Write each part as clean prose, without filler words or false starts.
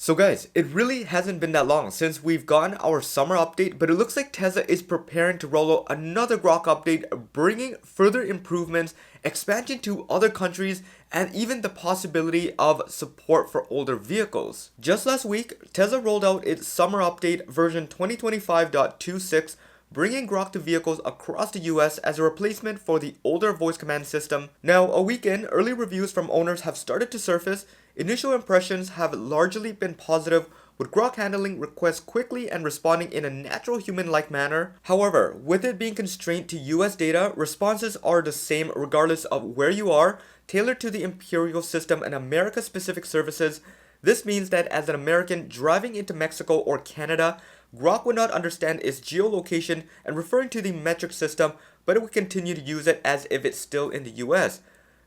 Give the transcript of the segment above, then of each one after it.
So guys, it really hasn't been that long since we've gotten our summer update, but it looks like Tesla is preparing to roll out another Grok update, bringing further improvements, expansion to other countries, and even the possibility of support for older vehicles. Just last week, Tesla rolled out its summer update version 2025.26, bringing Grok to vehicles across the US as a replacement for the older voice command system. Now, a week in, early reviews from owners have started to surface. Initial impressions have largely been positive, with Grok handling requests quickly and responding in a natural human-like manner. However, with it being constrained to US data, responses are the same regardless of where you are, tailored to the Imperial system and America-specific services. This means that as an American driving into Mexico or Canada, Grok would not understand its geolocation and referring to the metric system, but it would continue to use it as if it's still in the US.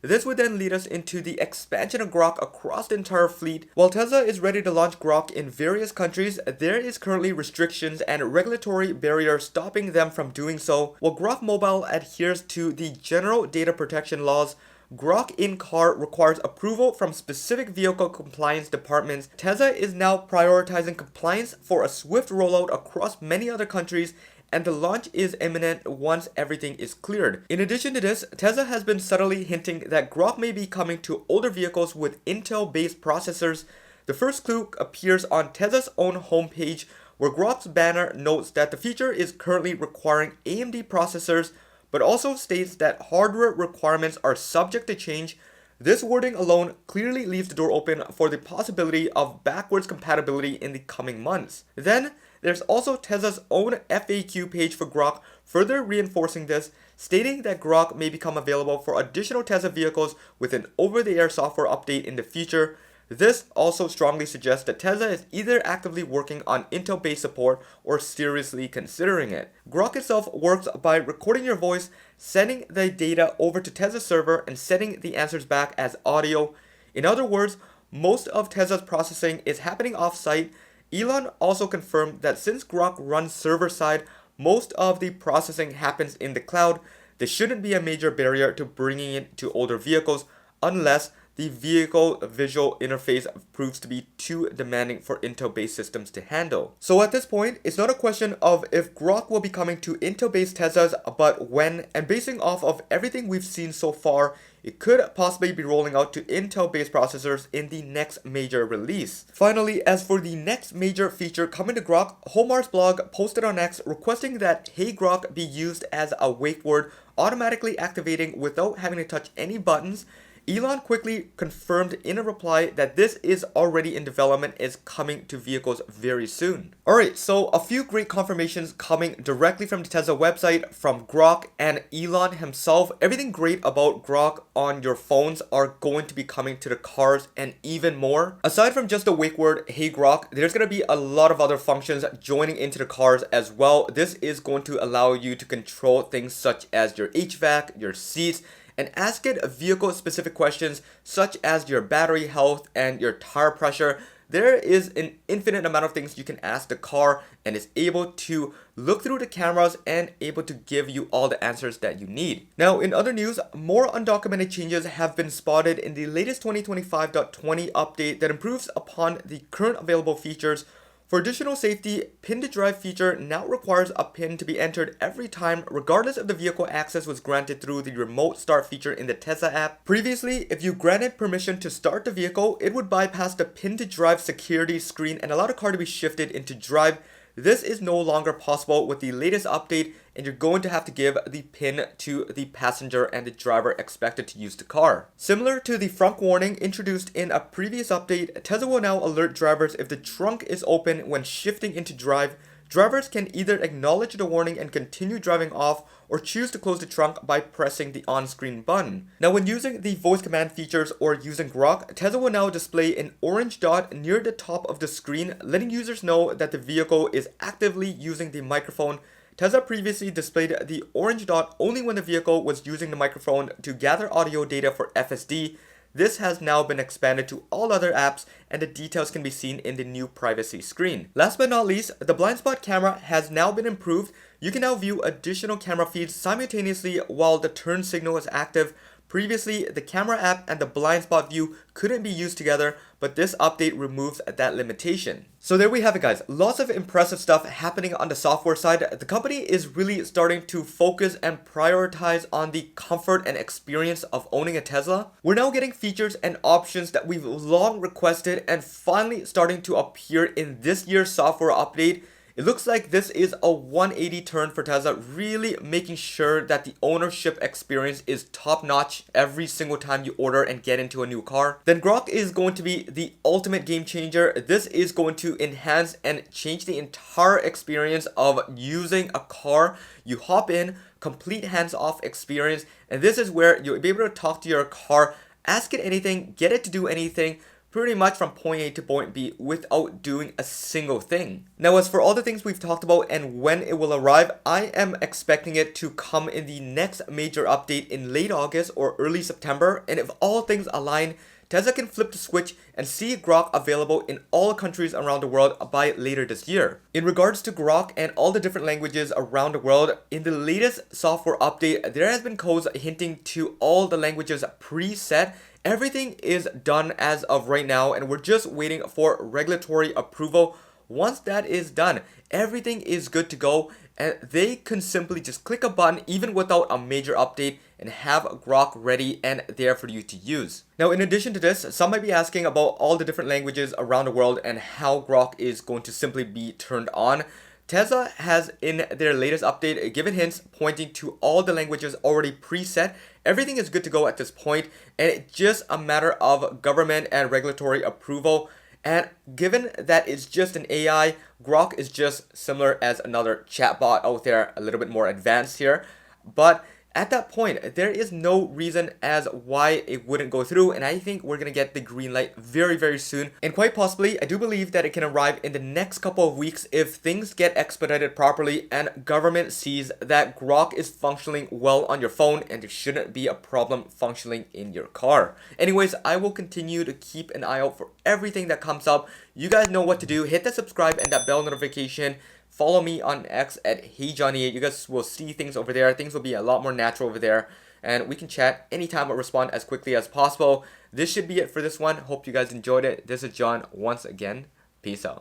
This would then lead us into the expansion of Grok across the entire fleet. While Tesla is ready to launch Grok in various countries, there is currently restrictions and regulatory barriers stopping them from doing so. While Grok Mobile adheres to the general data protection laws, Grok in-car requires approval from specific vehicle compliance departments. Tesla is now prioritizing compliance for a swift rollout across many other countries, and the launch is imminent once everything is cleared. In addition to this, Tesla has been subtly hinting that Grok may be coming to older vehicles with Intel-based processors. The first clue appears on Tesla's own homepage, where Grok's banner notes that the feature is currently requiring AMD processors, but also states that hardware requirements are subject to change. This wording alone clearly leaves the door open for the possibility of backwards compatibility in the coming months. Then, there's also Tesla's own FAQ page for Grok, further reinforcing this, stating that Grok may become available for additional Tesla vehicles with an over-the-air software update in the future. This also strongly suggests that Tesla is either actively working on Intel-based support or seriously considering it. Grok itself works by recording your voice, sending the data over to Tesla's server, and sending the answers back as audio. In other words, most of Tesla's processing is happening off-site. Elon also confirmed that since Grok runs server-side, most of the processing happens in the cloud. There shouldn't be a major barrier to bringing it to older vehicles unless the vehicle visual interface proves to be too demanding for Intel-based systems to handle. So at this point, it's not a question of if Grok will be coming to Intel-based Teslas, but when, and basing off of everything we've seen so far, it could possibly be rolling out to Intel-based processors in the next major release. Finally, as for the next major feature coming to Grok, Homar's blog posted on X requesting that Hey Grok be used as a wake word, automatically activating without having to touch any buttons. Elon quickly confirmed in a reply that this is already in development, is coming to vehicles very soon. Alright, so a few great confirmations coming directly from the Tesla website, from Grok and Elon himself. Everything great about Grok on your phones are going to be coming to the cars and even more. Aside from just the wake word, Hey Grok, there's going to be a lot of other functions joining into the cars as well. This is going to allow you to control things such as your HVAC, your seats, and ask it vehicle-specific questions such as your battery health and your tire pressure. There is an infinite amount of things you can ask the car, and it's able to look through the cameras and able to give you all the answers that you need. Now, in other news, more undocumented changes have been spotted in the latest 2025.20 update that improves upon the current available features. For additional safety, pin to drive feature now requires a pin to be entered every time, regardless if the vehicle access was granted through the remote start feature in the Tesla app. Previously, if you granted permission to start the vehicle, it would bypass the pin to drive security screen and allow the car to be shifted into drive. This is no longer possible with the latest update, and you're going to have to give the pin to the passenger and the driver expected to use the car. Similar to the front warning introduced in a previous update, Tesla will now alert drivers if the trunk is open when shifting into drive. Drivers can either acknowledge the warning and continue driving off, or choose to close the trunk by pressing the on-screen button. Now, when using the voice command features or using Grok, Tesla will now display an orange dot near the top of the screen, letting users know that the vehicle is actively using the microphone. Tesla previously displayed the orange dot only when the vehicle was using the microphone to gather audio data for FSD. This has now been expanded to all other apps, and the details can be seen in the new privacy screen. Last but not least, the blind spot camera has now been improved. You can now view additional camera feeds simultaneously while the turn signal is active. Previously, the camera app and the blind spot view couldn't be used together, but this update removes that limitation. So there we have it, guys. Lots of impressive stuff happening on the software side. The company is really starting to focus and prioritize on the comfort and experience of owning a Tesla. We're now getting features and options that we've long requested and finally starting to appear in this year's software update. It looks like this is a 180 turn for Tesla, really making sure that the ownership experience is top notch every single time you order and get into a new car. Then Grok is going to be the ultimate game changer. This is going to enhance and change the entire experience of using a car. You hop in, complete hands-off experience, and this is where you'll be able to talk to your car, ask it anything, get it to do anything, pretty much from point A to point B without doing a single thing. Now, as for all the things we've talked about and when it will arrive, I am expecting it to come in the next major update in late August or early September. And if all things align, Tesla can flip the switch and see Grok available in all countries around the world by later this year. In regards to Grok and all the different languages around the world, in the latest software update, there has been codes hinting to all the languages preset. Everything is done as of right now, and we're just waiting for regulatory approval. Once that is done, everything is good to go, and they can simply just click a button even without a major update and have Grok ready and there for you to use. Now, in addition to this, some might be asking about all the different languages around the world and how Grok is going to simply be turned on. Tesla has, in their latest update, given hints pointing to all the languages already preset. Everything is good to go at this point, and it's just a matter of government and regulatory approval. And given that it's just an AI, Grok is just similar as another chatbot out there, a little bit more advanced here. But at that point, there is no reason as why it wouldn't go through, and I think we're gonna get the green light very, very soon. And quite possibly, I do believe that it can arrive in the next couple of weeks if things get expedited properly and government sees that Grok is functioning well on your phone and there shouldn't be a problem functioning in your car. Anyways, I will continue to keep an eye out for everything that comes up. You guys know what to do. Hit that subscribe and that bell notification. Follow me on X at HeyJohnny8. You guys will see things over there. Things will be a lot more natural over there. And we can chat anytime or respond as quickly as possible. This should be it for this one. Hope you guys enjoyed it. This is John once again. Peace out.